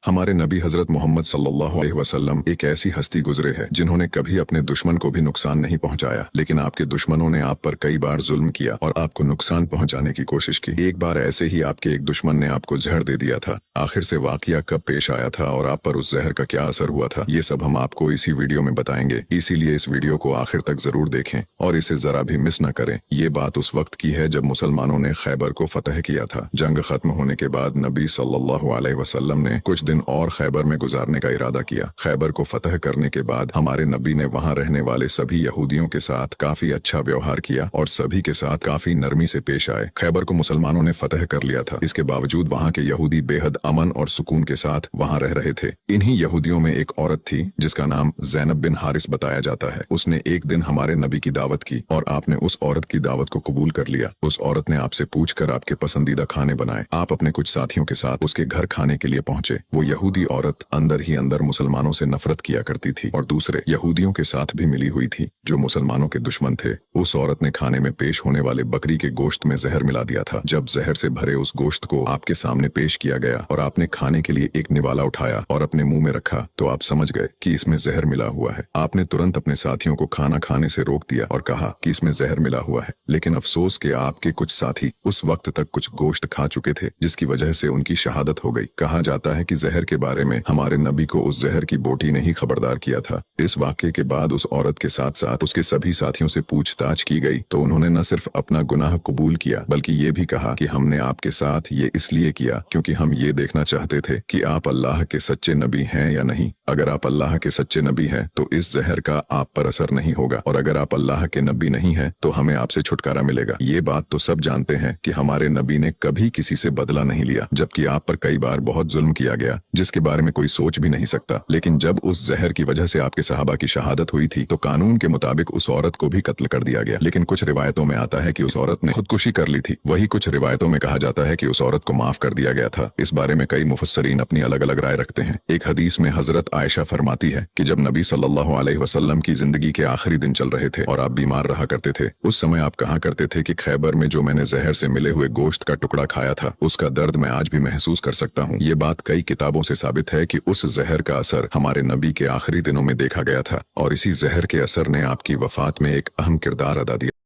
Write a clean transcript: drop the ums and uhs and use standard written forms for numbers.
हमारे नबी हजरत मोहम्मद सल्लल्लाहु अलैहि वसल्लम एक ऐसी हस्ती गुजरे है जिन्होंने कभी अपने दुश्मन को भी नुकसान नहीं पहुंचाया, लेकिन आपके दुश्मनों ने आप पर कई बार जुल्म किया और आपको नुकसान पहुंचाने की कोशिश की। एक बार ऐसे ही आपके एक दुश्मन ने आपको जहर दे दिया था। आखिर से वाकया कब पेश आया था और आप पर उस जहर का क्या असर हुआ था, ये सब हम आपको इसी वीडियो में बताएंगे। इसीलिए इस वीडियो को आखिर तक जरूर देखें और इसे जरा भी मिस न करें। ये बात उस वक्त की है जब मुसलमानों ने खैबर को फतह किया था। जंग खत्म होने के बाद नबी सल्लल्लाहु अलैहि वसल्लम ने कुछ दिन और खैबर में गुजारने का इरादा किया। खैबर को फतह करने के बाद हमारे नबी ने वहां रहने वाले सभी यहूदियों के साथ काफी अच्छा व्यवहार किया और सभी के साथ काफी नरमी से पेश आए। खैबर को मुसलमानों ने फतह कर लिया था। इसके बावजूद वहां के यहूदी बेहद अमन और सुकून के साथ वहां रह रहे थे। इन्हीं यहूदियों में एक औरत थी जिसका नाम ज़ैनब बिन हारिस बताया जाता है। उसने एक दिन हमारे नबी की दावत की और आपने उस औरत की दावत को कबूल कर लिया। उस औरत ने आपसे पूछकर आपके पसंदीदा खाने बनाए। आप अपने कुछ साथियों के साथ उसके घर खाने के लिए पहुंचे। वो यहूदी औरत अंदर ही अंदर मुसलमानों से नफरत किया करती थी और दूसरे यहूदियों के साथ भी मिली हुई थी जो मुसलमानों के दुश्मन थे। उस औरत ने खाने में पेश होने वाले बकरी के गोश्त में जहर मिला दिया था। जब जहर से भरे उस गोश्त को आपके सामने पेश किया गया और आपने खाने के लिए एक निवाला उठाया और अपने मुंह में रखा तो आप समझ गए कि इसमें जहर मिला हुआ है। आपने तुरंत अपने साथियों को खाना खाने से रोक दिया और कहा कि इसमें जहर मिला हुआ है, लेकिन अफसोस के आपके कुछ साथी उस वक्त तक कुछ गोश्त खा चुके थे जिसकी वजह से उनकी शहादत हो गई। कहा जाता है कि जहर के बारे में हमारे नबी को उस जहर की बोटी ने ही खबरदार किया था। इस वाक़े के बाद उस औरत के साथ साथ उसके सभी साथियों से पूछताछ की गई तो उन्होंने न सिर्फ अपना गुनाह कबूल किया बल्कि ये भी कहा कि हमने आपके साथ ये इसलिए किया क्योंकि हम ये देखना चाहते थे कि आप अल्लाह के सच्चे नबी हैं या नहीं। अगर आप अल्लाह के सच्चे नबी हैं तो इस जहर का आप पर असर नहीं होगा और अगर आप अल्लाह के नबी नहीं हैं तो हमें आपसे छुटकारा मिलेगा। ये बात तो सब जानते हैं कि हमारे नबी ने कभी किसी से बदला नहीं लिया, जबकि आप पर कई बार बहुत जुल्म किया गया जिसके बारे में कोई सोच भी नहीं सकता। लेकिन जब उस जहर की वजह से आपके सहाबा की शहादत हुई थी तो कानून के मुताबिक उस औरत को भी कत्ल कर दिया गया। लेकिन कुछ रिवायतों में आता है कि उस औरत ने खुदकुशी कर ली थी। वही कुछ रिवायतों में कहा जाता है कि उस औरत को माफ कर दिया गया था। इस बारे में कई मुफस्सरीन अपनी अलग अलग राय रखते हैं। एक हदीस में हजरत आयशा फरमाती है कि जब नबी सल्लल्लाहु अलैहि वसल्लम की जिंदगी के आखिरी दिन चल रहे थे और आप बीमार रहा करते थे, उस समय आप कहा करते थे कि खैबर में जो मैंने जहर से मिले हुए गोश्त का टुकड़ा खाया था उसका दर्द मैं आज भी महसूस कर सकता हूँ। ये बात कई किताबों से साबित है कि उस जहर का असर हमारे नबी के आखिरी दिनों में देखा गया था और इसी जहर के असर ने आपकी वफात में एक अहम किरदार अदा दिया।